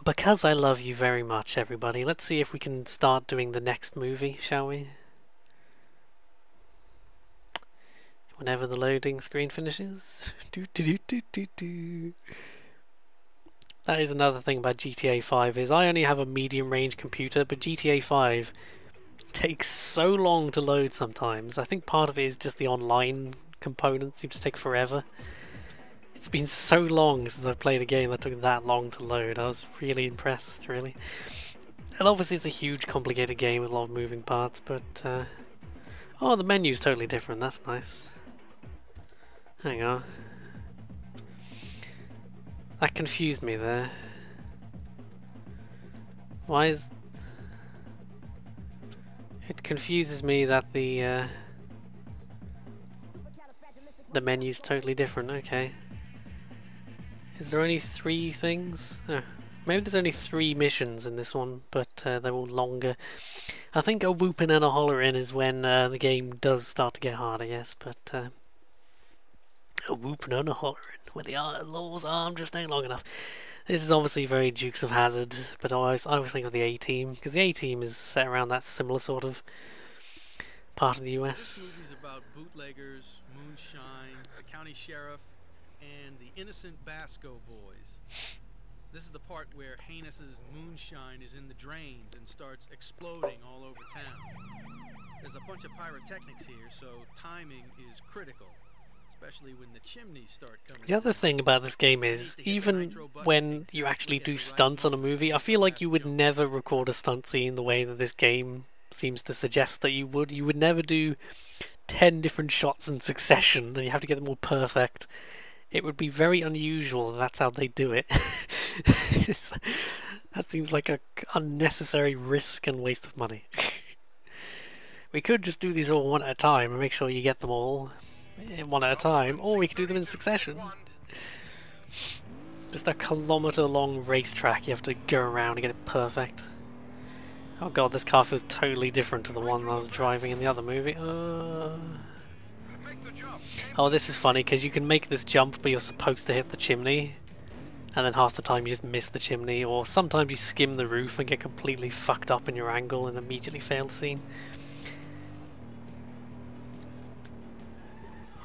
Because I love you very much, everybody, let's see if we can start doing the next movie, shall we? Whenever the loading screen finishes. That is another thing about GTA 5 is I only have a medium range computer, but GTA 5 takes so long to load sometimes. I think part of it is just the online components seem to take forever. It's been so long since I've played a game that took that long to load. I was really impressed, really. And obviously it's a huge, complicated game with a lot of moving parts, but... oh, the menu's totally different. That's nice. Hang on. That confused me there. Why is... It confuses me that the menu's totally different. Okay. Is there only 3 things? Oh, maybe there's only 3 missions in this one, but they're all longer. I think a Whoopin and a Hollerin is when the game does start to get harder, yes, but a Whoopin and a Hollerin, where the law's arm just ain't long enough. This is obviously very Dukes of Hazzard, but I always think of the A-Team, because the A-Team is set around that similar sort of part of the US. This movie's about bootleggers, moonshine, the county sheriff, and the innocent Basco boys. This is the part where Heinous' moonshine is in the drains and starts exploding all over town. There's a bunch of pyrotechnics here, so timing is critical, especially when the chimneys start coming. The other thing about this game is, even when you actually do stunts on a movie, I feel like you would never record a stunt scene the way that this game seems to suggest that you would. You would never do 10 different shots in succession, and you have to get them all perfect. It would be very unusual that that's how they do it. That seems like an unnecessary risk and waste of money. We could just do these all one at a time and make sure you get them all one at a time, or we could do them in succession. Just a kilometre-long racetrack you have to go around to get it perfect. Oh god, this car feels totally different to the one I was driving in the other movie. Oh, this is funny because you can make this jump, but you're supposed to hit the chimney, and then half the time you just miss the chimney, or sometimes you skim the roof and get completely fucked up in your angle and immediately fail the scene.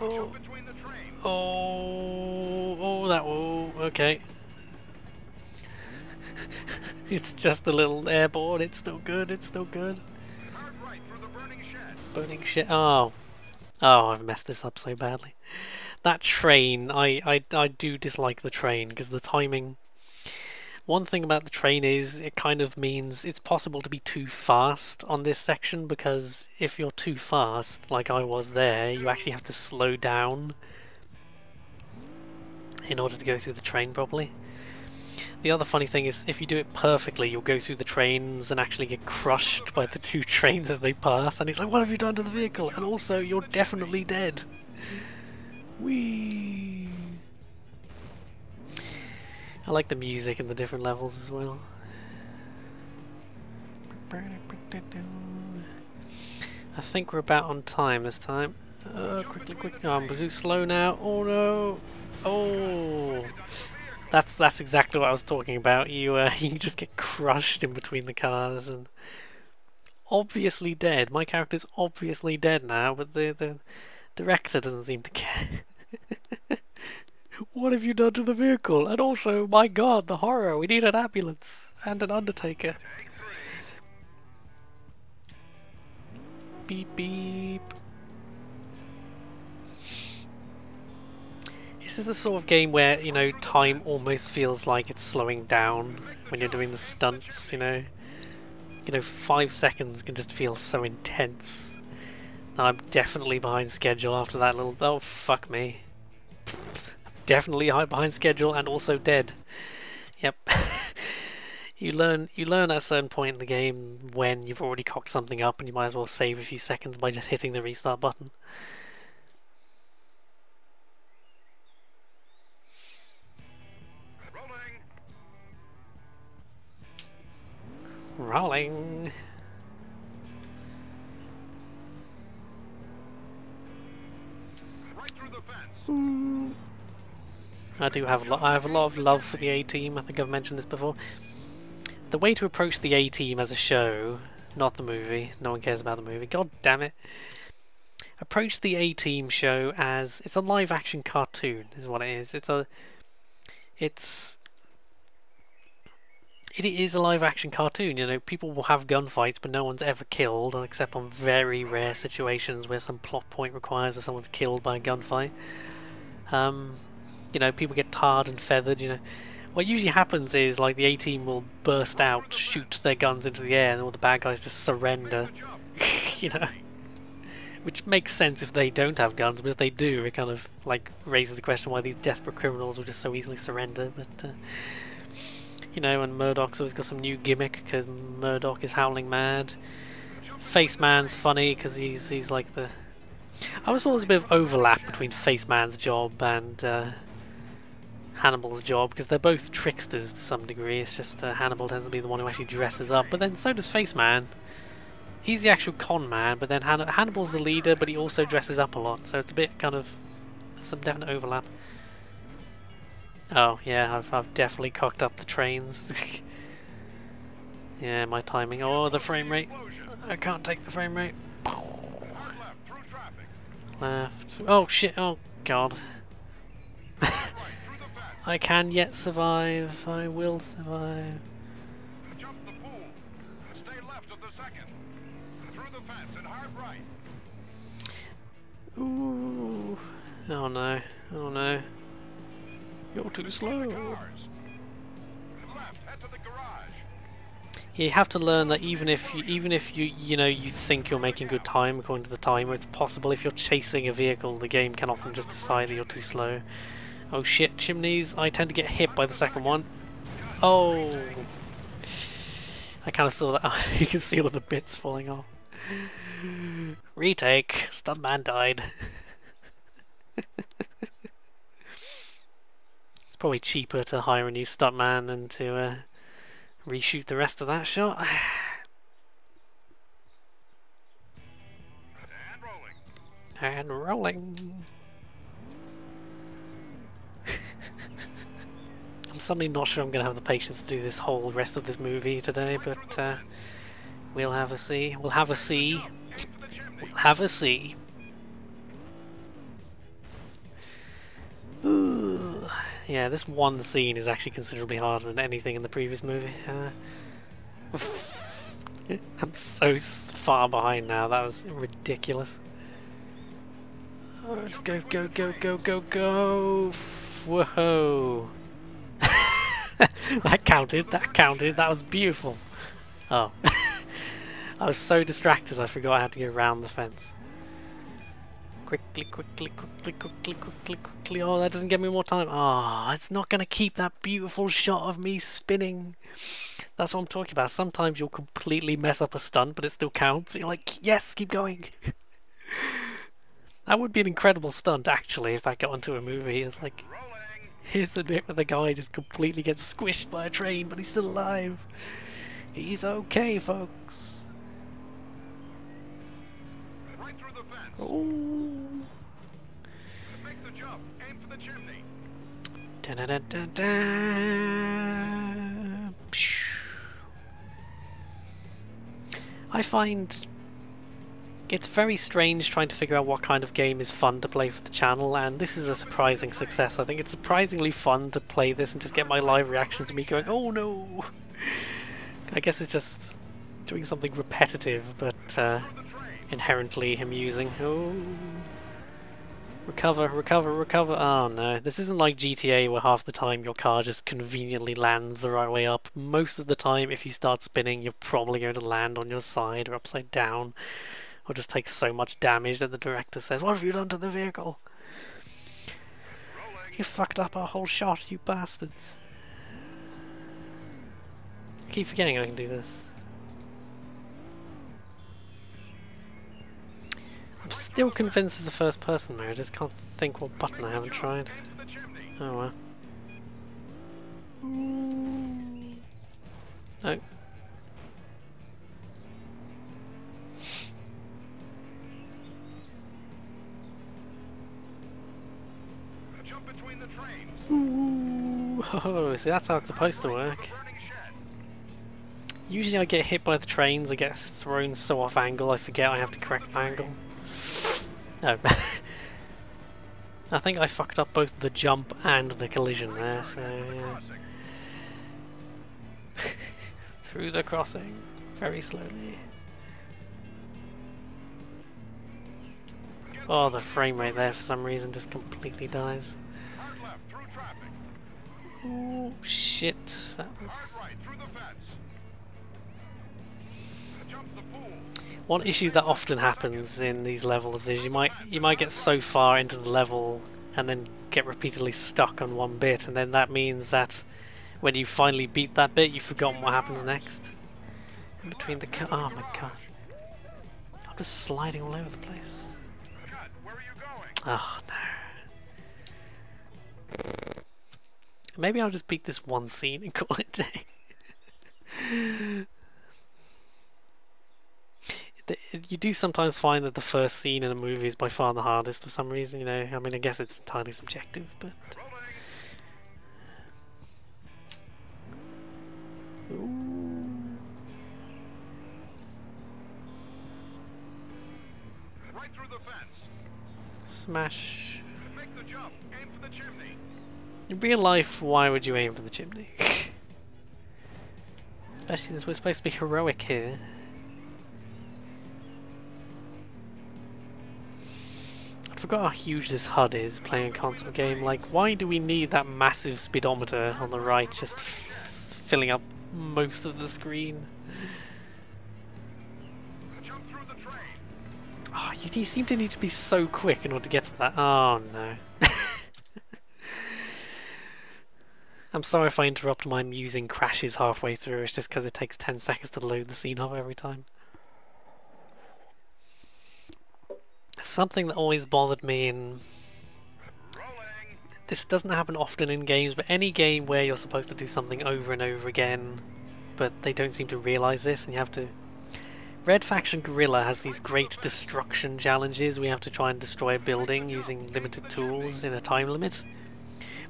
Oh, okay. It's just a little airborne. It's still good. It's still good. Burning shit. Oh. Oh, I've messed this up so badly. That train, I do dislike the train because the timing... One thing about the train is it kind of means it's possible to be too fast on this section, because if you're too fast, like I was there, you actually have to slow down in order to go through the train properly. The other funny thing is, if you do it perfectly, you'll go through the trains and actually get crushed by the 2 trains as they pass, and it's like, what have you done to the vehicle? And also, you're definitely dead. Whee! I like the music in the different levels as well. I think we're about on time this time. Quickly. Oh, I'm too slow now. Oh no! Oh! That's exactly what I was talking about. You you just get crushed in between the cars and obviously dead. My character's obviously dead now, but the director doesn't seem to care. What have you done to the vehicle? And also, my god, the horror. We need an ambulance and an undertaker. Beep beep. This is the sort of game where, you know, time almost feels like it's slowing down when you're doing the stunts, you know. 5 seconds can just feel so intense. Now I'm definitely behind schedule after that little... Oh, fuck me. Definitely behind schedule and also dead. Yep. You learn at a certain point in the game when you've already cocked something up, and you might as well save a few seconds by just hitting the restart button. Rolling. Right through the fence. I have a lot of love for the A-Team. I think I've mentioned this before. The way to approach the A-Team as a show, not the movie, no one cares about the movie, god damn it. Approach the A-Team show as, it's a live action cartoon, is what it is. It is a live action cartoon, you know, people will have gunfights but no one's ever killed, except on very rare situations where some plot point requires that someone's killed by a gunfight. You know, people get tarred and feathered, you know. What usually happens is, like, the A-Team will burst out, shoot their guns into the air, and all the bad guys just surrender. You know? Which makes sense if they don't have guns, but if they do, it kind of, like, raises the question why these desperate criminals will just so easily surrender. But, you know, and Murdoch's always got some new gimmick, because Murdoch is howling mad. Face Man's funny, because he's like the... I always thought there was a bit of overlap between Face Man's job and Hannibal's job, because they're both tricksters to some degree. It's just Hannibal tends to be the one who actually dresses up, but then so does Face Man. He's the actual con man, but then Hannibal's the leader, but he also dresses up a lot, so it's a bit kind of some definite overlap. Oh yeah, I've definitely cocked up the trains. Yeah, my timing. Oh, the frame rate. I can't take the frame rate. Left. Oh shit, oh god. I can yet survive. I will survive. Jump the pool. Stay left of the second. Through the fence and hard right. Ooh. Oh no. Oh no. You're too slow. Left, head to the garage. You have to learn that even if you know you think you're making good time according to the timer, it's possible if you're chasing a vehicle, the game can often just decide that you're too slow. Oh shit, chimneys! I tend to get hit by the second one. Oh, I kind of saw that. You can see all the bits falling off. Retake. Stuntman died. It's probably cheaper to hire a new stuntman than to reshoot the rest of that shot. And rolling. And rolling. I'm suddenly not sure I'm going to have the patience to do this whole rest of this movie today, but we'll have a see. We'll have a see. We'll have a see. Ugh. Yeah, this one scene is actually considerably harder than anything in the previous movie. I'm so far behind now, that was ridiculous. Oh, just go, go, go, go, go, go! Whoa! That counted, that was beautiful. Oh. I was so distracted I forgot I had to go around the fence. Quickly, quickly, quickly, quickly, quickly, quickly. Oh, that doesn't give me more time. Oh, it's not going to keep that beautiful shot of me spinning. That's what I'm talking about. Sometimes you'll completely mess up a stunt, but it still counts. You're like, yes, keep going. That would be an incredible stunt, actually, if that got onto a movie. It's like, here's the bit where the guy just completely gets squished by a train, but he's still alive. He's okay, folks. Right through the fence. Oh. Make the jump. Aim for the chimney. Da da da da da. I find it's very strange trying to figure out what kind of game is fun to play for the channel, and this is a surprising success. I think it's surprisingly fun to play this and just get my live reactions of me going, oh no! I guess it's just doing something repetitive, but inherently amusing. Oh. Recover, recover, recover. Oh no, this isn't like GTA where half the time your car just conveniently lands the right way up. Most of the time, if you start spinning, you're probably going to land on your side or upside down, or just take so much damage that the director says, "What have you done to the vehicle? You fucked up our whole shot, you bastards." I keep forgetting I can do this. I'm still convinced it's a first person mode, I just can't think what button I haven't tried. Oh well. No. Jump between the trains. Ooh. Oh, see, that's how it's supposed to work. Usually I get hit by the trains, I get thrown so off angle I forget I have to correct my angle. No. I think I fucked up both the jump and the collision there, so yeah. Through the crossing, very slowly. Oh, the frame rate there for some reason just completely dies. Oh shit, that was... One issue that often happens in these levels is you might get so far into the level and then get repeatedly stuck on one bit, and then that means that when you finally beat that bit, you've forgotten what happens next. In between the oh my god. I'm just sliding all over the place. Oh no. Maybe I'll just beat this one scene and call it a day. You do sometimes find that the first scene in a movie is by far the hardest for some reason, you know. I mean, I guess it's entirely subjective, but... Ooh. Right through the fence. Smash. Make the jump. Aim for the chimney. In real life, why would you aim for the chimney? Especially since we're supposed to be heroic here. I forgot how huge this HUD is playing a console game. Like, why do we need that massive speedometer on the right just filling up most of the screen? Jump through the train. Oh, you seem to need to be so quick in order to get to that. Oh no. I'm sorry if I interrupt my musing crashes halfway through. It's just because it takes 10 seconds to load the scene up every time. Something that always bothered me in... This doesn't happen often in games, but any game where you're supposed to do something over and over again, but they don't seem to realise this, and you have to... Red Faction Guerrilla has these great destruction challenges. We have to try and destroy a building using limited tools in a time limit.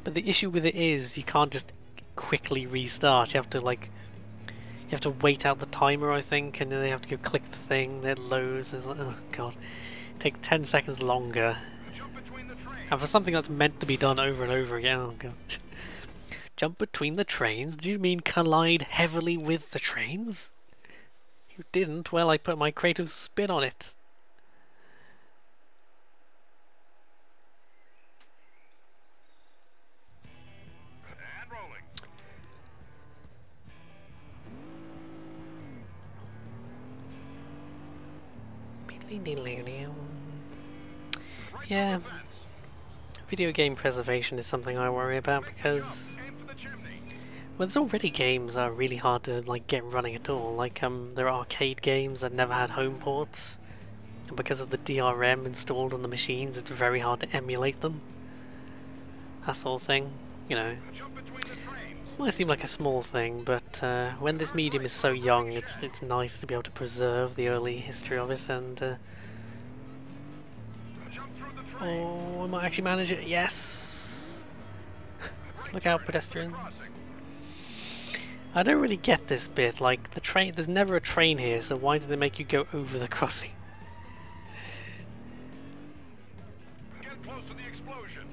But the issue with it is you can't just quickly restart. You have to like... You have to wait out the timer, I think, and then you have to go click the thing, then it loads. It's like, oh god. Takes 10 seconds longer, and for something that's meant to be done over and over again. Oh god. Jump between the trains? Do you mean collide heavily with the trains? You didn't? Well, I put my creative spin on it. And rolling. Yeah, video game preservation is something I worry about because, well, there's already games that are really hard to like get running at all. Like there are arcade games that never had home ports, and because of the DRM installed on the machines, it's very hard to emulate them. That sort of thing, you know. Might seem like a small thing, but when this medium is so young, it's nice to be able to preserve the early history of it. And oh, I might actually manage it. Yes. Look out, pedestrians. I don't really get this bit. Like the train, there's never a train here, so why do they make you go over the crossing? Get close to the explosion.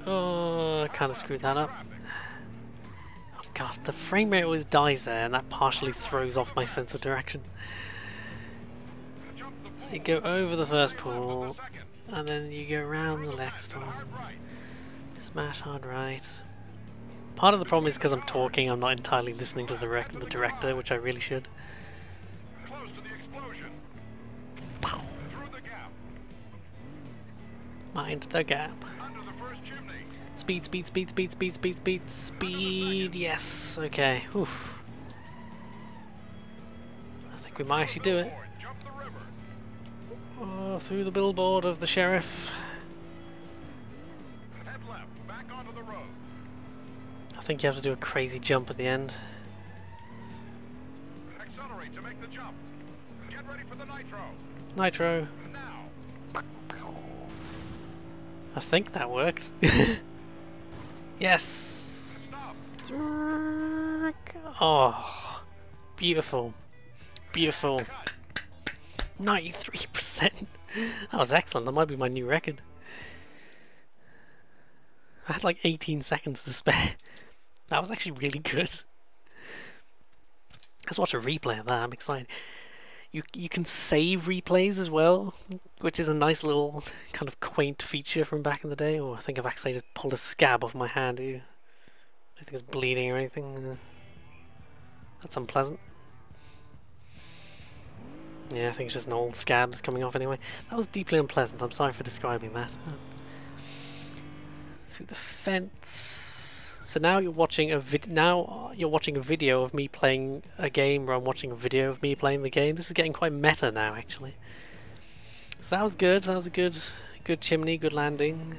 Oh, I kind of screwed that up. Oh god, the frame rate always dies there, and that partially throws off my sense of direction. So you go over the first pool, and then you go around the next one. Smash hard right. Part of the problem is because I'm talking, I'm not entirely listening to the director, which I really should. Close to the explosion. Through the gap. Mind the gap. Under the first chimney. Speed, speed, speed, speed, speed, speed, speed, speed. Yes, okay. Oof. I think we might actually do it. Jump the river. Oh, through the billboard of the sheriff. Head left. Back onto the road. I think you have to do a crazy jump at the end. Accelerate to make the jump. Get ready for the nitro. Nitro. Now. I think that worked. Yes. Stop. Oh, beautiful. Beautiful. 93%. That was excellent. That might be my new record. I had like 18 seconds to spare. That was actually really good. Let's watch a replay of that. I'm excited. You can save replays as well, which is a nice little kind of quaint feature from back in the day. Oh, I think I've actually just pulled a scab off my hand. I don't think it's bleeding or anything. That's unpleasant. Yeah, I think it's just an old scab that's coming off anyway. That was deeply unpleasant. I'm sorry for describing that. Through the fence. So now you're watching a video of me playing a game, where I'm watching a video of me playing the game. This is getting quite meta now, actually. So that was good. That was a good chimney, good landing.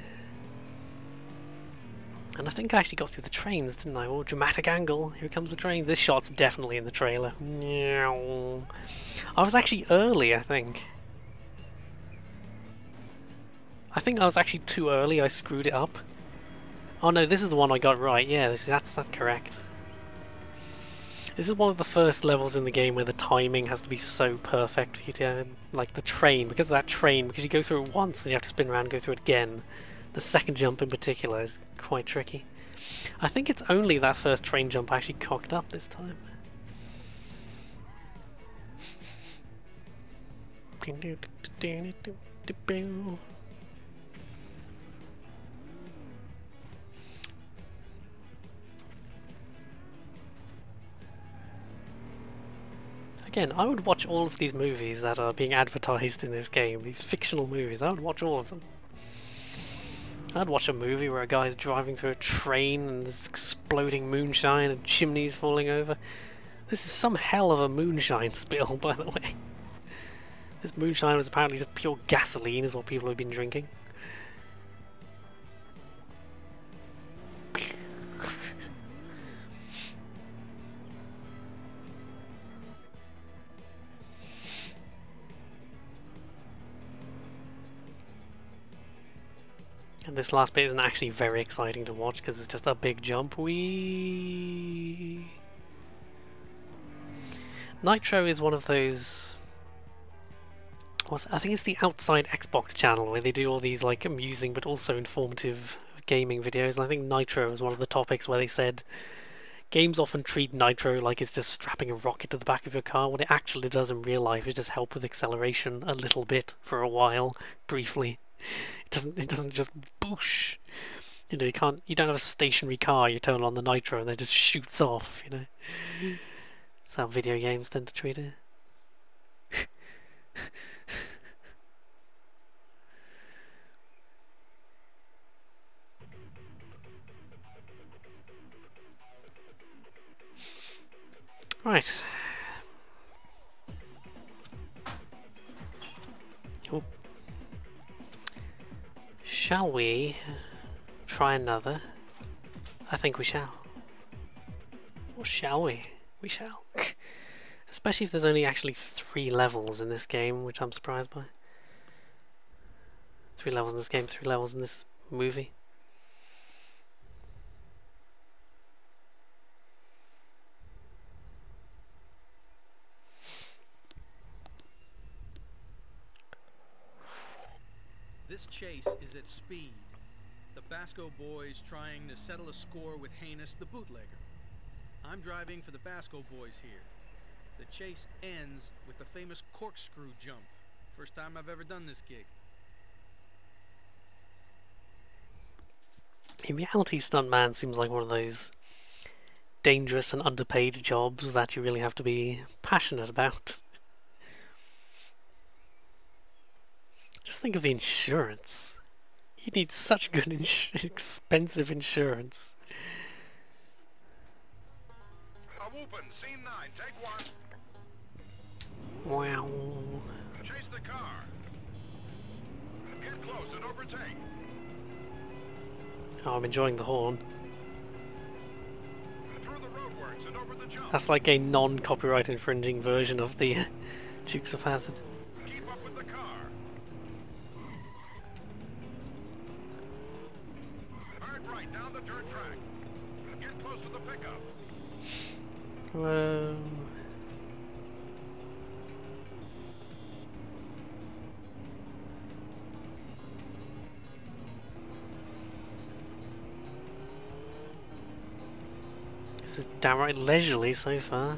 And I think I actually got through the trains, didn't I? Oh, dramatic angle. Here comes the train. This shot's definitely in the trailer. I was actually early, I think. I think I was actually too early. I screwed it up. Oh no, this is the one I got right. Yeah, that's correct. This is one of the first levels in the game where the timing has to be so perfect for you to, like the train, because of that train, because you go through it once and you have to spin around and go through it again. The second jump in particular is quite tricky. I think it's only that first train jump I actually cocked up this time. Again, I would watch all of these movies that are being advertised in this game, these fictional movies. I would watch all of them. I'd watch a movie where a guy's driving through a train and there's exploding moonshine and chimneys falling over. This is some hell of a moonshine spill, by the way. This moonshine was apparently just pure gasoline, is what people have been drinking. And this last bit isn't actually very exciting to watch because it's just a big jump. Whee! Nitro is one of those... I think it's the Outside Xbox channel where they do all these like amusing but also informative gaming videos. And I think Nitro was one of the topics where they said games often treat Nitro like it's just strapping a rocket to the back of your car. What it actually does in real life is just help with acceleration a little bit for a while, briefly. It doesn't just boosh. You know, you don't have a stationary car, you turn on the Nitro and it just shoots off, you know. That's how video games tend to treat it. Right. Oh. Shall we try another? I think we shall. Or shall we? We shall. Especially if there's only actually 3 levels in this game, which I'm surprised by. 3 levels in this game, 3 levels in this movie. This chase is at speed. The Basco boys trying to settle a score with Heinous the bootlegger. I'm driving for the Basco boys here. The chase ends with the famous corkscrew jump. First time I've ever done this gig. In reality, Stuntman seems like one of those dangerous and underpaid jobs that you really have to be passionate about. Just think of the insurance. You need such good expensive insurance. Whoopin, scene 9, take 1. Wow. Chase the car. Get close and overtake. Oh, I'm enjoying the horn. Through the roadworks and over the jump. That's like a non-copyright infringing version of the Dukes of Hazzard. Keep up with the car. Hard right down the dirt track. Get close to the pickup. Whoa. This is downright leisurely so far.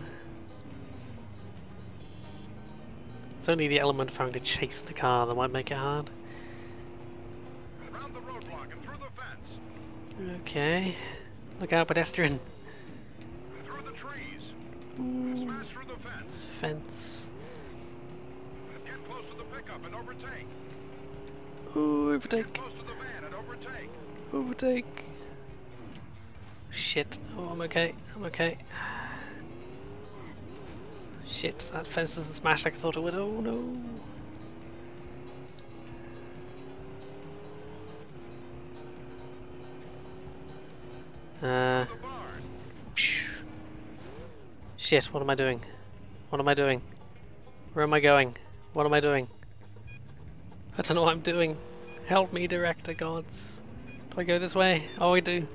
It's only the element of having to chase the car that might make it hard. Around the roadblock and through the fence. Okay. Look out, pedestrian. Through the trees. Ooh. Smash through the fence. Fence. Get close to the pickup and overtake. Ooh, Get overtake. close to the van and overtake. Overtake. Shit. Oh, I'm okay. I'm okay. Shit, that fence doesn't smash like I thought it would. Oh no. The barn. Shit, what am I doing? What am I doing? Where am I going? What am I doing? I don't know what I'm doing. Help me, director gods. Do I go this way? Oh, I do.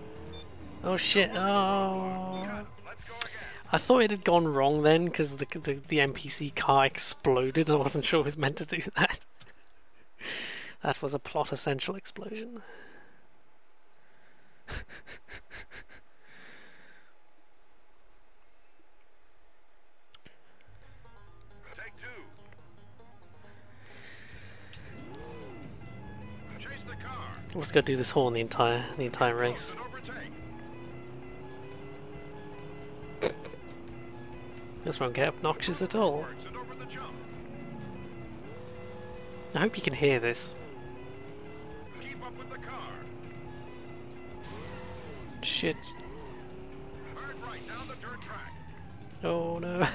Oh shit, oh. Let's go again. I thought it had gone wrong then, because the NPC car exploded. I wasn't sure it was meant to do that. That was a plot essential explosion. Take two. Chase the car. Let's go do this horn the entire race. Close and overtake. This won't get obnoxious at all. Works and over the jump. I hope you can hear this. Keep up with the car. Shit. Hard right down the dirt track. Oh no. Get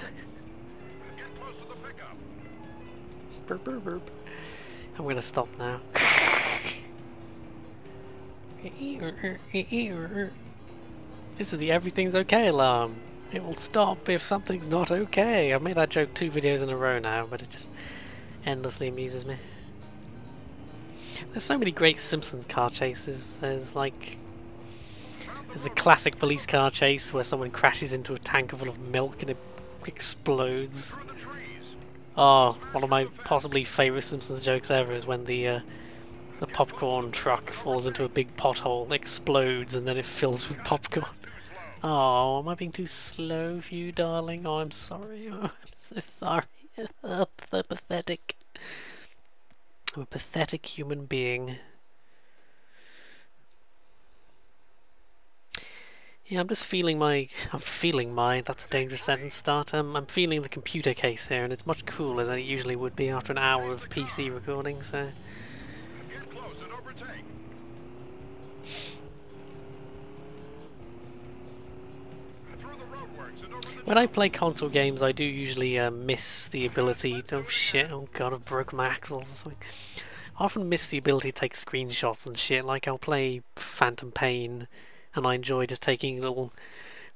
close to the pickup. Burp, burp, burp. I'm gonna stop now. This is the everything's okay alarm. It will stop if something's not okay. I've made that joke 2 videos in a row now, but it just endlessly amuses me. There's so many great Simpsons car chases. There's a classic police car chase where someone crashes into a tank full of milk and it explodes. Through the trees. Oh, one of my possibly favourite Simpsons jokes ever is when the popcorn truck falls into a big pothole, explodes, and then it fills with popcorn. Oh, am I being too slow for you, darling? Oh, I'm sorry. Oh, I'm so sorry. Oh, so pathetic. I'm a pathetic human being. Yeah, I'm feeling my, that's a dangerous sentence start. I'm feeling the computer case here, and it's much cooler than it usually would be after an hour of PC recording, so... Get close and overtake. Through the roadworks and over the When I play console games, I do usually miss the ability... Oh shit, oh god, I've broken my axles or something. I often miss the ability to take screenshots and shit, like I'll play Phantom Pain, and I enjoy just taking little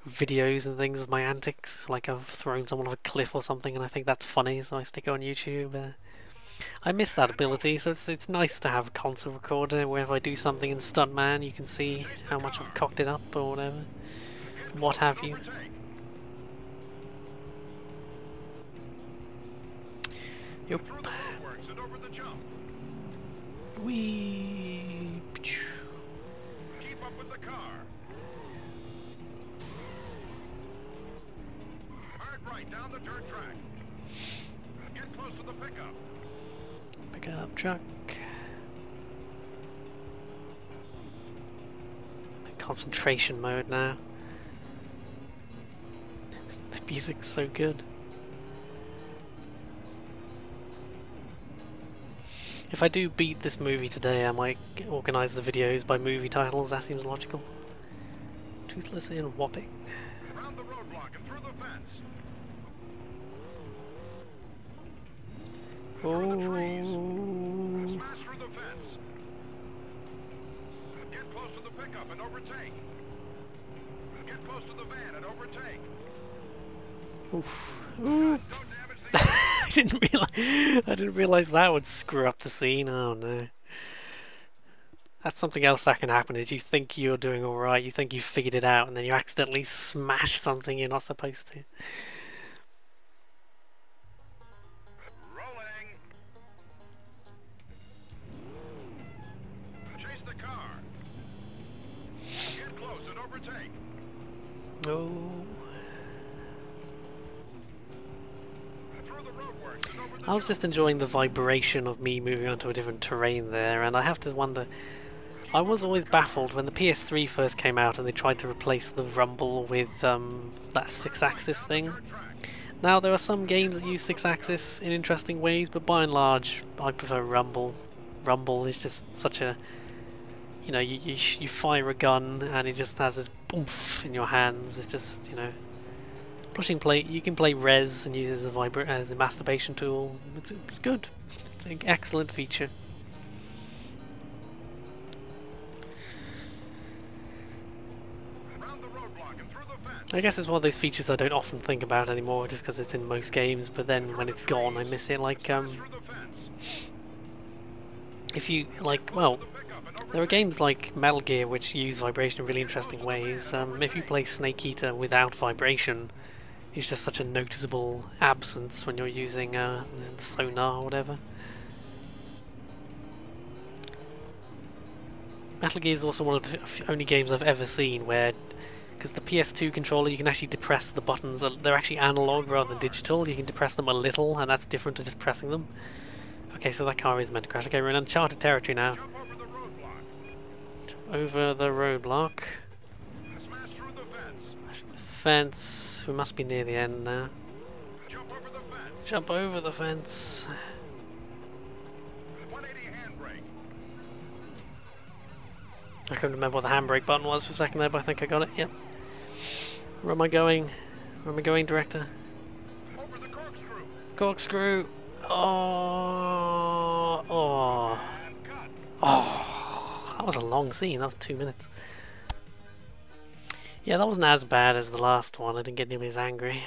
videos and things of my antics, like I've thrown someone off a cliff or something and I think that's funny, so I stick it on YouTube. I miss that ability, so it's nice to have a console recorder where if I do something in Stuntman you can see how much I've cocked it up or whatever, what have you. Yup. Through the roadworks and over the jump. Wee. Keep up with the car. Hard right down the dirt track. Get close to the pickup. Pick up truck. Concentration mode now. The music's so good. If I do beat this movie today, I might organise the videos by movie titles. That seems logical. Toothless and Whopping. Around the roadblock and through the fence. Oh. Smash through the fence. Get close to the pickup and overtake. Get close to the van and overtake. Oof. Oof. Don't damage the I didn't realize that would screw up the scene. Oh no. That's something else that can happen, is you think you're doing alright, you think you've figured it out, and then you accidentally smash something you're not supposed to. Rolling. Chase the car. Get close and overtake. Oh. Through the roadworks and over the I was just enjoying the vibration of me moving onto a different terrain there, and I have to wonder, I was always baffled when the PS3 first came out and they tried to replace the rumble with that 6-axis thing. Now there are some games that use 6-axis in interesting ways, but by and large I prefer rumble. Rumble is just such a, you know, you fire a gun and it just has this boomph in your hands. It's just, you know, pushing play. You can play res and use it as a masturbation tool. It's good. It's an excellent feature. Around the roadblock and through the fence. I guess it's one of those features I don't often think about anymore, just because it's in most games. But then when it's gone, I miss it. Like Through the fence. if you like, well, there are games like Metal Gear which use vibration in really interesting ways. If you play Snake Eater without vibration, it's just such a noticeable absence when you're using the sonar or whatever. Metal Gear is also one of the only games I've ever seen where, because the PS2 controller, you can actually depress the buttons. They're actually analog rather than digital. You can depress them a little, and that's different to just pressing them. Okay, so that car is meant to crash. Okay, we're in uncharted territory now. Jump over the roadblock. Over the roadblock. Smash through the fence. Fence. We must be near the end now. Jump over the fence. Jump over the fence. 180 handbrake. I couldn't remember what the handbrake button was for a second there, but I think I got it. Yep. Where am I going? Where am I going, director? Over the corkscrew. Corkscrew. Oh. Oh. And cut. Oh. That was a long scene. That was 2 minutes. Yeah, that wasn't as bad as the last one. I didn't get nearly as angry.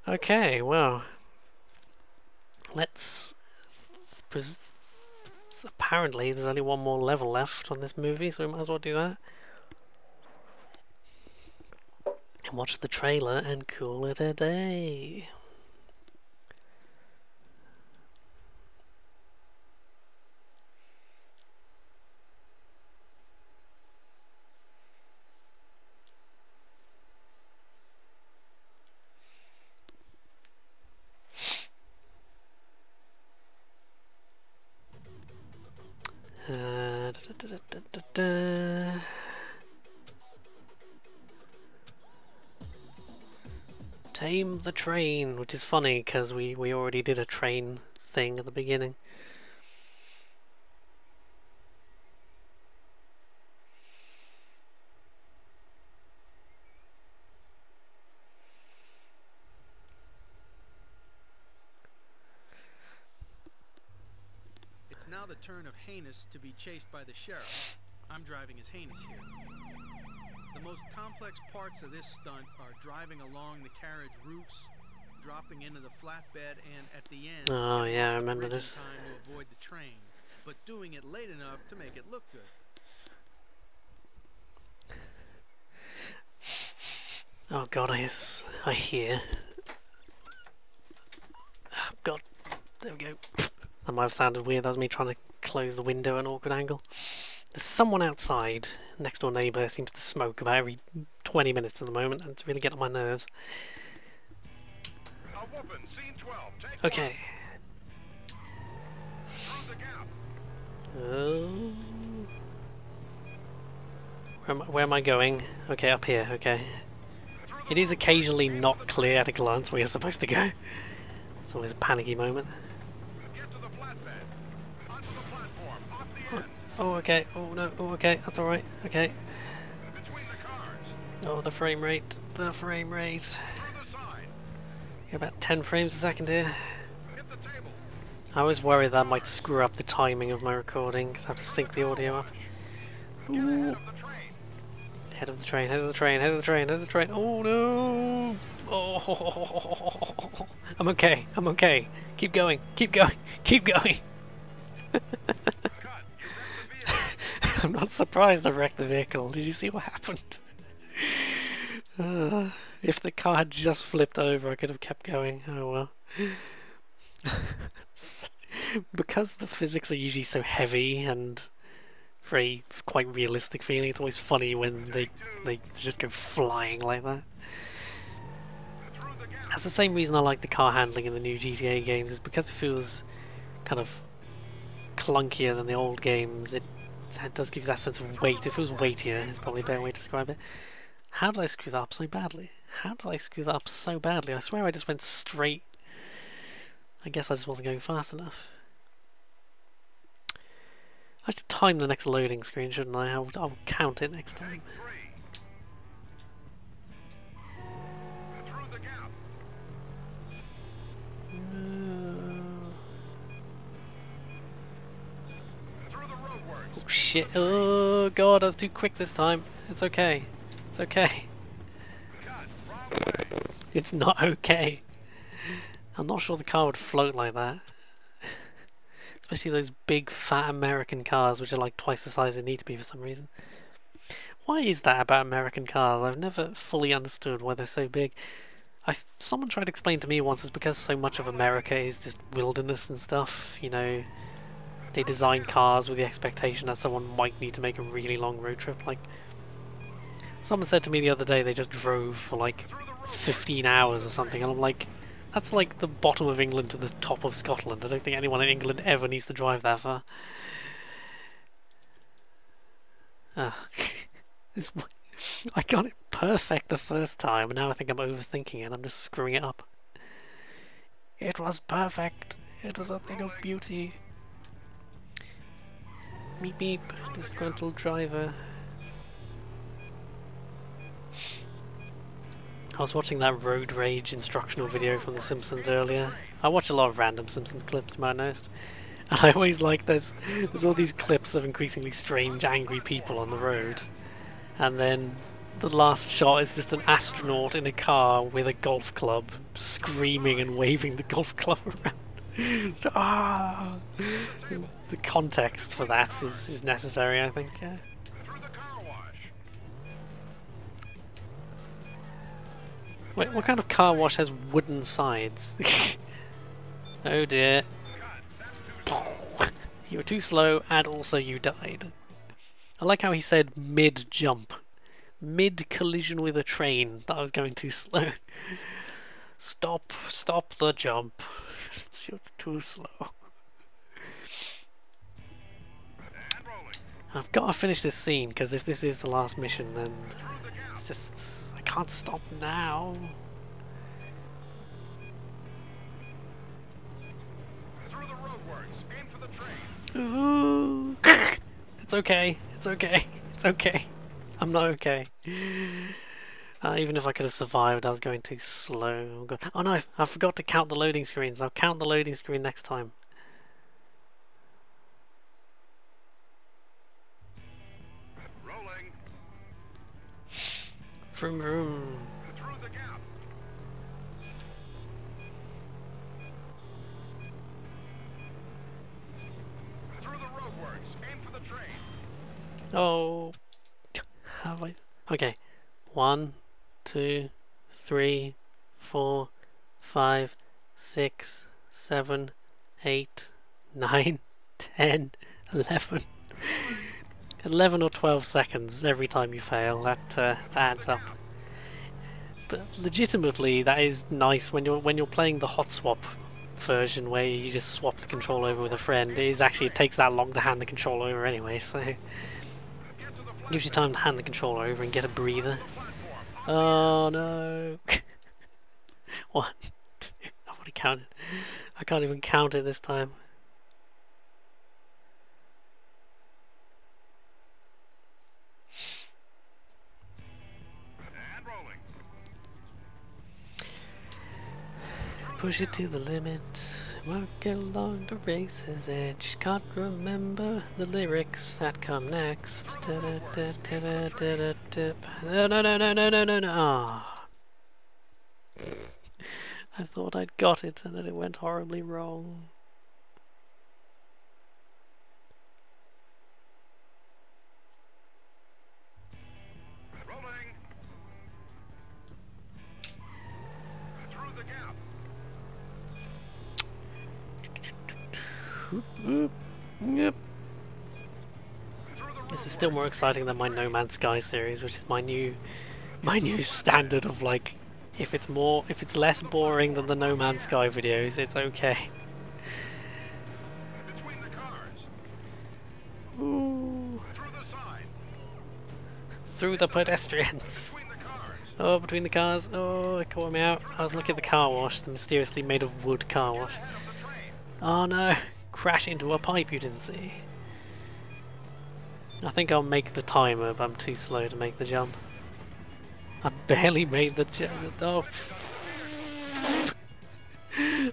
Okay, well. Let's... Apparently, there's only one more level left on this movie, so we might as well do that. And watch the trailer and call it a day. Tame the train, which is funny because we already did a train thing at the beginning. It's now the turn of Heinous to be chased by the sheriff. I'm driving as Heinous here. The most complex parts of this stunt are driving along the carriage roofs, dropping into the flatbed, and at the end, Oh yeah, I the remember bridge in this. time to avoid the train, but doing it late enough to make it look good. Oh god, I hear. Oh god, there we go. That might have sounded weird. That was me trying to close the window at an awkward angle. There's someone outside. Next door neighbour seems to smoke about every 20 minutes at the moment, and it's really getting on my nerves. A Whoopin, scene 12. Take Okay. one. Through the gap. Oh. Where am I going? Okay, up here, okay. It is occasionally not clear at a glance where you're supposed to go. It's always a panicky moment. Get to the flatbed. Onto the platform. Off the end. Oh, okay. Oh, no. Oh, okay. That's alright. Okay. Between the cars. Oh, the frame rate. The frame rate. Through the side. Got about 10 frames a second here. Hit the table. I was worried that might screw up the timing of my recording because I have to sync the audio up. Get ahead Ooh. of the train. Head of the train, head of the train, head of the train, head of the train. Oh no! Oh, I'm okay, I'm okay. Keep going, keep going, keep going. Cut. You wrecked the I'm not surprised I wrecked the vehicle. Did you see what happened? If the car had just flipped over, I could have kept going. Oh well. Because the physics are usually so heavy and very quite realistic feeling, it's always funny when they just go flying like that. That's the same reason I like the car handling in the new GTA games, is because it feels kind of clunkier than the old games. It does give you that sense of weight. It feels weightier, is probably a better way to describe it. How did I screw that up so badly? How did I screw that up so badly? I swear I just went straight. I guess I just wasn't going fast enough. I should time the next loading screen, shouldn't I? I'll count it next time. Oh shit, oh god, I was too quick this time. It's okay. It's okay. It's not okay. I'm not sure the car would float like that. Especially those big fat American cars, which are like twice the size they need to be for some reason. Why is that about American cars? I've never fully understood why they're so big. Someone tried to explain to me once it's because so much of America is just wilderness and stuff, you know. They design cars with the expectation that someone might need to make a really long road trip. Like, someone said to me the other day they just drove for like 15 hours or something, and I'm like, that's like the bottom of England to the top of Scotland. I don't think anyone in England ever needs to drive that far. I got it perfect the first time, and now I think I'm overthinking it. I'm just screwing it up. It was perfect. It was a thing of beauty. Beep beep, disgruntled driver. I was watching that road rage instructional video from The Simpsons earlier. I watch a lot of random Simpsons clips, to be honest. And I always like there's all these clips of increasingly strange, angry people on the road. And then the last shot is just an astronaut in a car with a golf club, screaming and waving the golf club around. So, the context for that is necessary, I think. Yeah. Wait, what kind of car wash has wooden sides? Oh dear. You were too slow, and also you died. I like how he said mid-jump. Mid-collision with a train, that I was going too slow. Stop the jump. You're too slow. I've got to finish this scene, because if this is the last mission, then it's just... I can't stop now. Ooh. It's okay. It's okay. It's okay. I'm not okay. Even if I could have survived, I was going too slow. Oh no, I forgot to count the loading screens. I'll count the loading screen next time. Rolling. Vroom vroom. Through the gap. Through the roadworks. Aim for the train. Oh. Have I? Okay. 1, 2, 3, 4, 5, 6, 7, 8, 9, 10, 11. 11 or 12 seconds every time you fail. That adds up. But legitimately, that is nice when you're playing the hot swap version where you just swap the control over with a friend. It takes that long to hand the control over anyway, so it gives you time to hand the controller over and get a breather. Oh no! 1, 2, I've already counted. I can't even count it this time. And rolling. Push it to the limit. Work along the race's edge. Can't remember the lyrics that come next. No. Ah. I thought I'd got it and then it went horribly wrong. Oop. Yep. Through the This is still more exciting than my No Man's Sky series, which is my new standard of like, if it's less boring than the No Man's Sky videos, it's okay. between the cars. Ooh. Through the side. Through the pedestrians. Between the cars. Oh, between the cars. Oh, it caught me out. I was looking at the car wash, the mysteriously made of wood car wash. Ahead of the train. Oh no, crash into a pipe you didn't see. I think I'll make the timer, but I'm too slow to make the jump. I barely made the jump. Oh.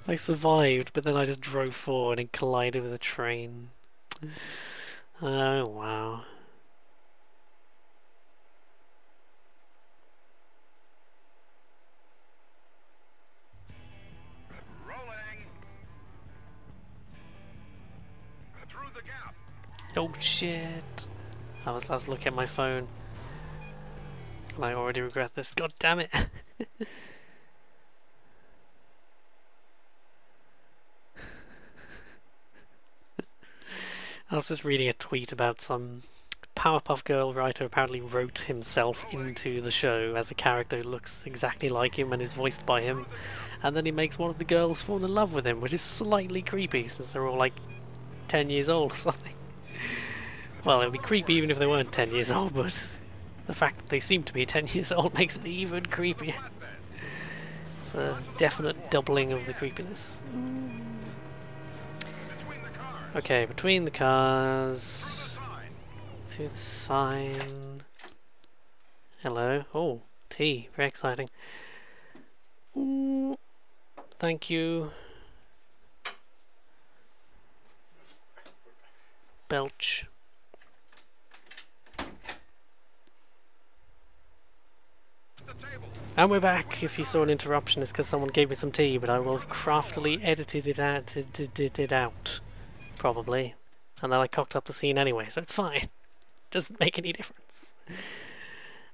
I survived, but then I just drove forward and collided with a train. Oh wow. Rolling. Through the gap. Oh shit. I was looking at my phone. And I already regret this. God damn it. I was just reading a tweet about some Powerpuff Girl writer apparently wrote himself into the show as a character who looks exactly like him and is voiced by him. And then he makes one of the girls fall in love with him, which is slightly creepy since they're all like 10 years old or something. Well, it would be creepy even if they weren't 10 years old, but the fact that they seem to be 10 years old makes it even creepier. It's a definite doubling of the creepiness. Okay, between the cars, through the sign. Hello. Oh, tea. Very exciting. Ooh, thank you. Belch. And we're back. If you saw an interruption, it's because someone gave me some tea, but I will have craftily edited it out, probably. And then I cocked up the scene anyway, so it's fine. Doesn't make any difference.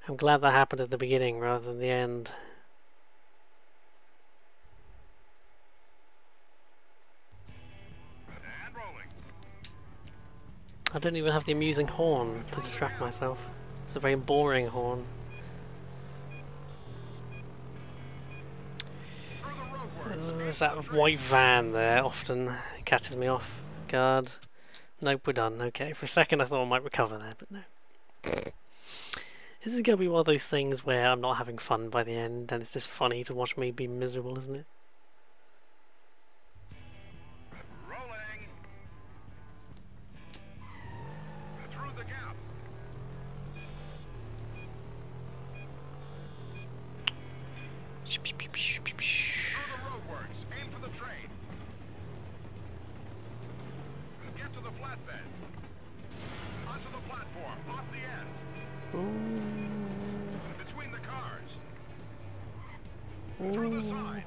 I'm glad that happened at the beginning rather than the end. And rolling. I don't even have the amusing horn to distract myself. It's a very boring horn. There's that white van there, often catches me off guard. Nope, we're done. Okay, for a second I thought I might recover there, but no. This is going to be one of those things where I'm not having fun by the end, and it's just funny to watch me be miserable, isn't it? Rolling. Through the gap. Through the roadworks. Aim for the train. Get to the flatbed. Onto the platform. Off the end. Ooh. Between the cars. Ooh. Through the side.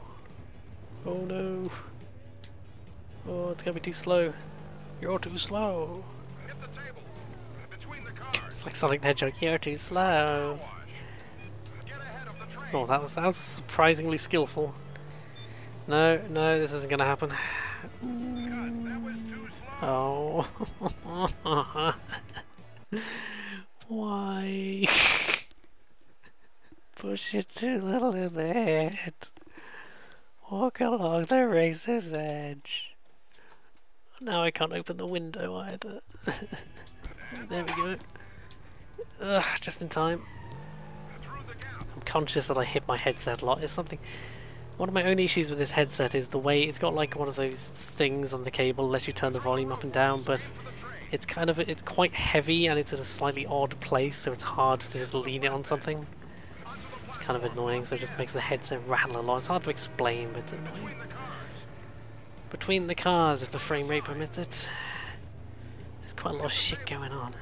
Oh no. Oh, it's gonna be too slow. You're too slow. Hit the table. Between the cars. It's like Sonic the Hedgehog, you're too slow. Wash. Get ahead of the train. Oh, that was surprisingly skillful. No, no, this isn't gonna happen. God, that was too slow. Oh. Why? Push it a little bit. Walk along the razor's edge. Now I can't open the window either. There we go. Ugh, just in time. Through the gap. I'm conscious that I hit my headset a lot. It's something. One of my only issues with this headset is the way it's got like one of those things on the cable lets you turn the volume up and down, but it's quite heavy and it's in a slightly odd place, so it's hard to just lean it on something. It's kind of annoying, so it just makes the headset rattle a lot. It's hard to explain, but it's annoying. Between the cars, if the frame rate permits it. There's quite a lot of shit going on.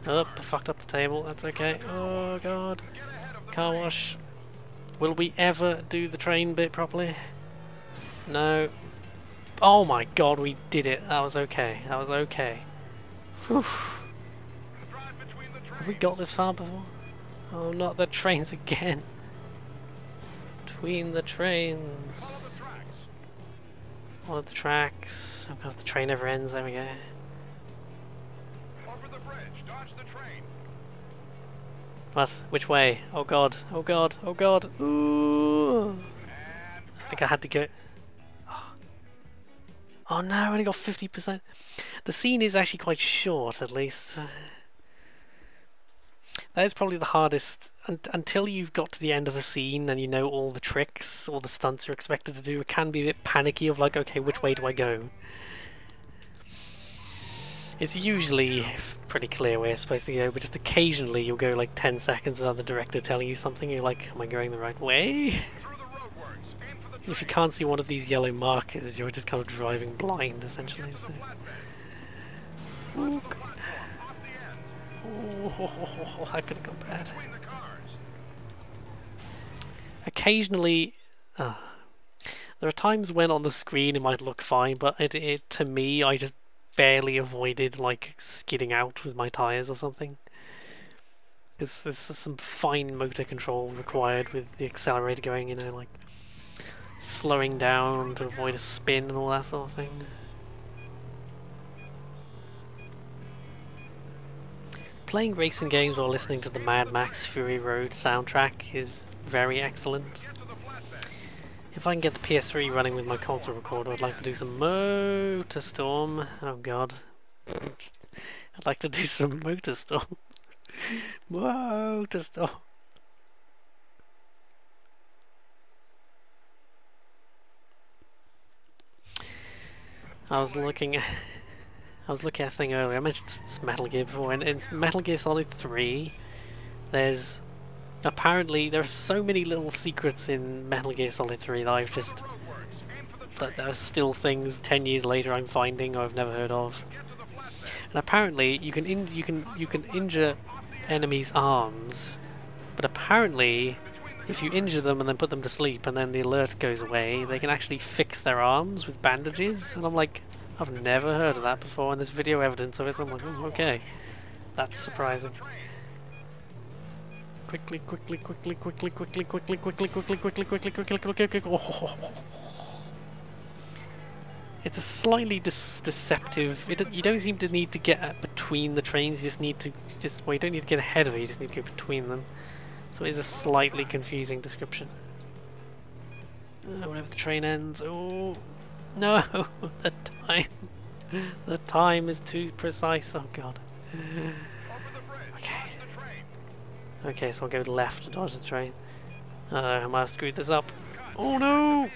Oh, I fucked up the table. That's okay. Oh god. Car wash. Will we ever do the train bit properly? No. Oh my god, we did it. That was okay. That was okay. Whew. Have we got this far before? Oh, not the trains again. Between the trains. One of the tracks. Oh god, the train never ends. There we go. Over the bridge. Dodge the train. What? Which way? Oh god. Oh god. Oh god. Ooh. And I think I had to go. Oh no, I only got 50%. The scene is actually quite short, at least. That is probably the hardest. Until you've got to the end of a scene and you know all the tricks, all the stunts you're expected to do, it can be a bit panicky of like, okay, which way do I go? It's usually pretty clear where you're supposed to go, but just occasionally you'll go like 10 seconds without the director telling you something. You're like, am I going the right way? through the roadworks. Aim for the If you can't see one of these yellow markers, you're just kind of driving blind, essentially. So. Ooh, platform. Off the end. oh, that could have gone bad. Between the cars. Occasionally, there are times when on the screen it might look fine, but it to me, I just barely avoided like skidding out with my tires or something. Because there's some fine motor control required with the accelerator going, you know, like slowing down to avoid a spin and all that sort of thing. Playing racing games while listening to the Mad Max Fury Road soundtrack is very excellent. Get to the flatbed. If I can get the PS3 running with my console recorder, I'd like to do some Motorstorm. Oh god. I'd like to do some Motorstorm. Motorstorm. I was looking at a thing earlier. I mentioned Metal Gear before, and in Metal Gear Solid 3, there's apparently there are so many little secrets in Metal Gear Solid 3 that I've just Roadworks. Aim for the that there are still things 10 years later I'm finding or I've never heard of. get to the flatbed. And apparently you can injure enemies' arms, but apparently if you injure them and then put them to sleep and then the alert goes away, they can actually fix their arms with bandages. And I'm like, I've never heard of that before, and there's video evidence of it, so I'm like, oh, okay. That's surprising. Quickly. Oh. It's a slightly deceptive. You don't seem to need to get between the trains. You just need to well, you don't need to get ahead of it. You just need to go between them. So it is a slightly confusing description. Whenever the train ends. Oh no, the time is too precise. Oh god. Over the bridge. Okay. Dodge the train. Okay, so I'll go left to dodge the train. I might have screwed this up. Oh no!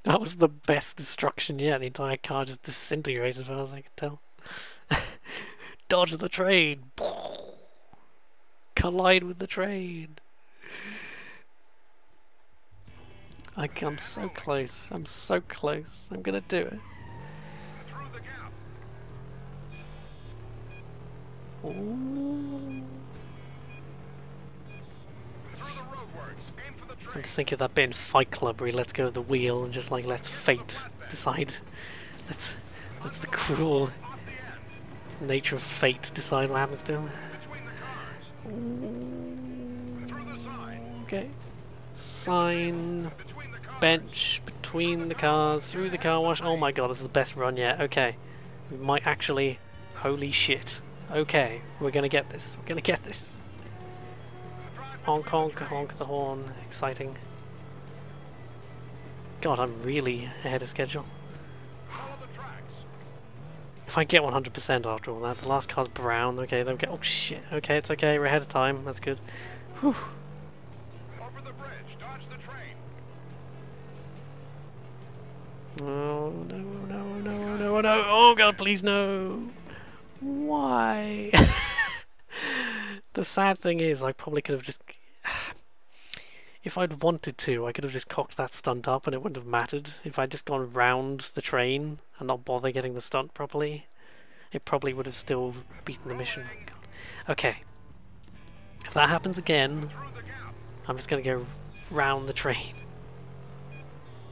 That was the best destruction yet. The entire car just disintegrated as far as I could tell. Dodge the train! Collide with the train! I'm so close. I'm so close. I'm gonna do it. Through the gap. Ooh. Through the roadworks. Aim for the I'm train. just thinking of that bit in Fight Club where he lets go of the wheel and just like lets fate decide. That's the cruel Off the end. nature of fate decide what happens to him. Between the cars. Through the sign. Okay. Sign, Between the cars. bench, between the cars, through the car wash. Oh my god, this is the best run yet. Okay. We might actually... Holy shit. Okay, we're gonna get this. We're gonna get this. Honk, honk, honk the horn. Exciting. God, I'm really ahead of schedule. Follow the tracks. If I get 100% after all that, the last car's brown. Okay, they'll get. Oh shit. Okay, it's okay. We're ahead of time. That's good. Whew. Over the bridge. Dodge the train. Oh no, no, no, no, no. Oh god, please no. Why? The sad thing is, I probably could have just. If I'd wanted to, I could have just cocked that stunt up and it wouldn't have mattered. If I'd just gone round the train and not bother getting the stunt properly, it probably would have still beaten the mission. God. Okay. If that happens again, Through the gap. I'm just going to go round the train.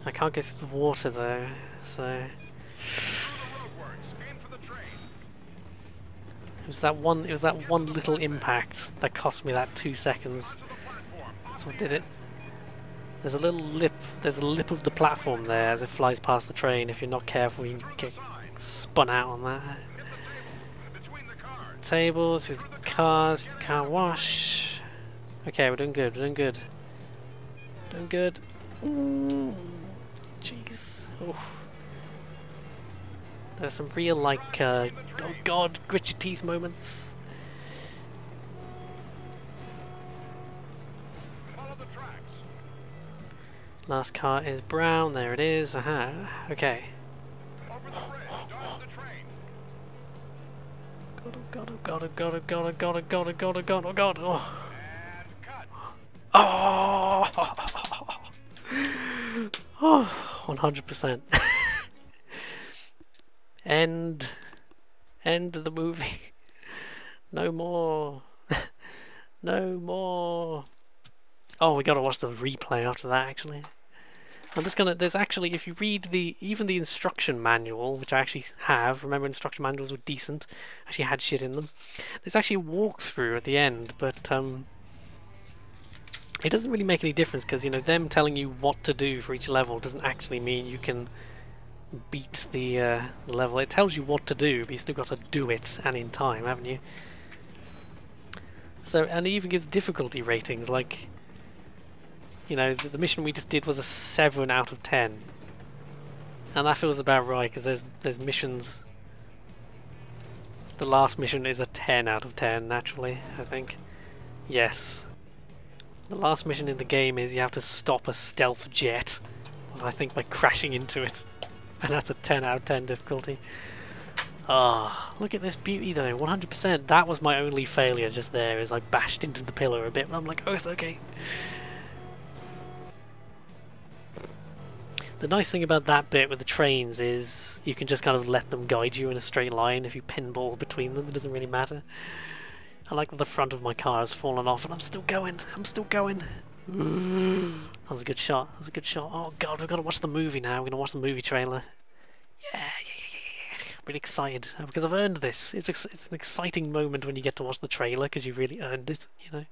I can't go through the water though, so... Through the roadworks. Aim for the train. It was that one little impact that cost me that 2 seconds. To the platform. That's what did it. There's a little lip. There's a lip of the platform there as it flies past the train. If you're not careful, you can get spun out on that. Table through the cars, the car wash. Okay, we're doing good. We're doing good. Doing good. Ooh, jeez. Oh. There's some real like, oh god, grit your teeth moments. Last car is brown. There it is. Aha. Okay. God, oh god, oh god, oh god, oh god, oh god, oh god, oh god, oh god, oh. Oh, 100%. End the movie. No more. No more. Oh, we gotta watch the replay after that, actually. I'm just gonna, there's actually, if you read even the instruction manual, which I actually have, remember instruction manuals were decent, actually had shit in them. There's actually a walkthrough at the end, but it doesn't really make any difference, because, you know, them telling you what to do for each level doesn't actually mean you can beat the level. It tells you what to do, but you still got to do it, and in time, haven't you? So, and it even gives difficulty ratings, like, you know, the mission we just did was a 7 out of 10. And that feels about right, because there's missions. The last mission is a 10 out of 10, naturally, I think. Yes. The last mission in the game is you have to stop a stealth jet, I think by crashing into it. And that's a 10 out of 10 difficulty. Ah, look at this beauty though, 100%. That was my only failure just there, is I bashed into the pillar a bit, but I'm like, oh, it's okay. The nice thing about that bit with the trains is you can just kind of let them guide you in a straight line. If you pinball between them, it doesn't really matter. I like that the front of my car has fallen off and I'm still going. I'm still going. That was a good shot. That was a good shot. Oh god, we've got to watch the movie now. We're going to watch the movie trailer. Yeah. I'm really excited because I've earned this. It's an exciting moment when you get to watch the trailer because you've really earned it, you know.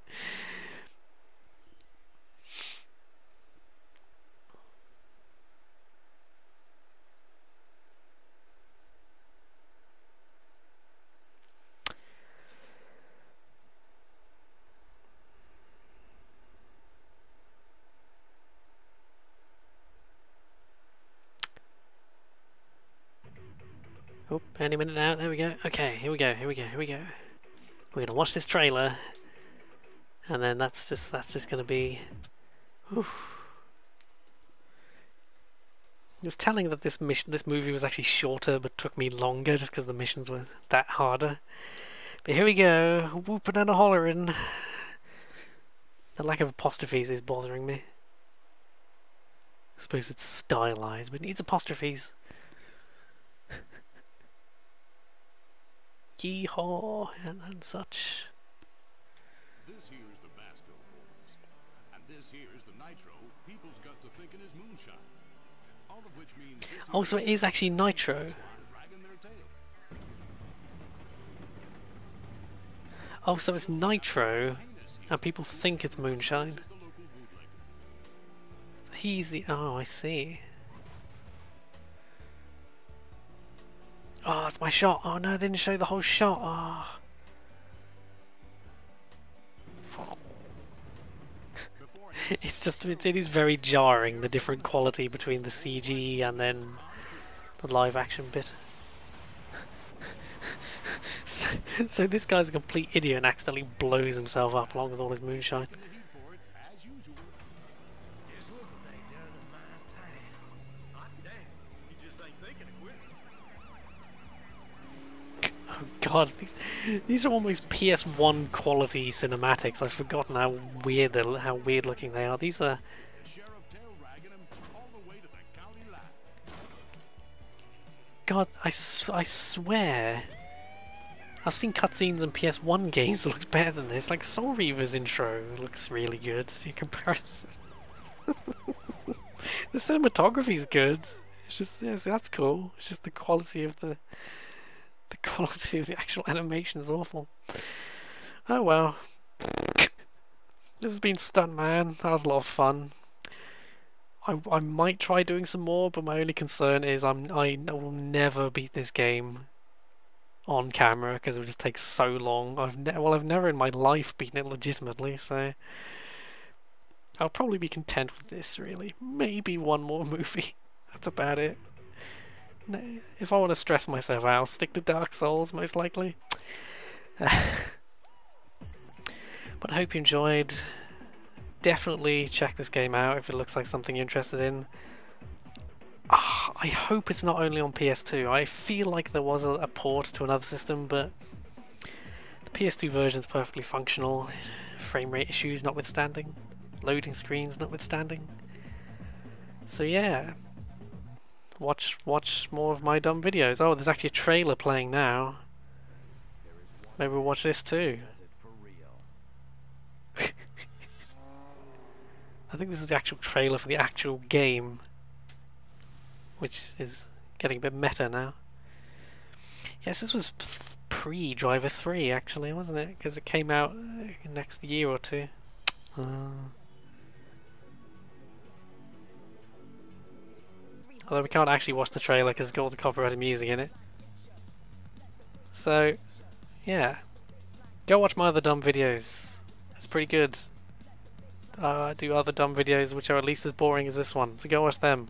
Oh, any minute now. There we go. Okay, here we go. Here we go. Here we go. We're gonna watch this trailer, and then that's just gonna be. Whew. It was telling that this movie was actually shorter, but took me longer just because the missions were that harder. But here we go. Whoopin' and a Hollerin'. The lack of apostrophes is bothering me. I suppose it's stylized, but it needs apostrophes. Yeehaw and such. This here is the Basco boys, and this here is the nitro people's got to thinking is moonshine. All of which means Oh, so it is actually nitro. Oh, so it's nitro, and people think it's moonshine. He's the. Oh, I see. Oh, it's my shot. Oh no, they didn't show the whole shot. Oh. It's just, it is very jarring, the different quality between the CG and then the live action bit. So this guy's a complete idiot and accidentally blows himself up along with all his moonshine. God, these are almost PS1 quality cinematics. I've forgotten how weird looking they are. These are. God, I swear, I've seen cutscenes in PS1 games that look better than this. Like Soul Reaver's intro looks really good in comparison. The cinematography's good. It's just, yeah, so that's cool. It's just the quality of the actual animation is awful. Oh well. This has been Stuntman. That was a lot of fun. I might try doing some more, but my only concern is I will never beat this game on camera because it would just take so long. I've never in my life beaten it legitimately, so I'll probably be content with this. Really, maybe one more movie. That's about it. If I want to stress myself out, I'll stick to Dark Souls most likely. But I hope you enjoyed. Definitely check this game out if it looks like something you're interested in. I hope it's not only on PS2. I feel like there was a port to another system, but the PS2 version is perfectly functional. Frame rate issues notwithstanding. Loading screens notwithstanding. So yeah. Watch more of my dumb videos. Oh, there's actually a trailer playing now. Maybe we'll watch this too. I think this is the actual trailer for the actual game, which is getting a bit meta now. Yes, this was pre-Driver 3 actually, wasn't it? Because it came out next year or two. Although we can't actually watch the trailer because it's got all the copyrighted music in it. So, yeah. Go watch my other dumb videos. It's pretty good. I do other dumb videos which are at least as boring as this one, so go watch them.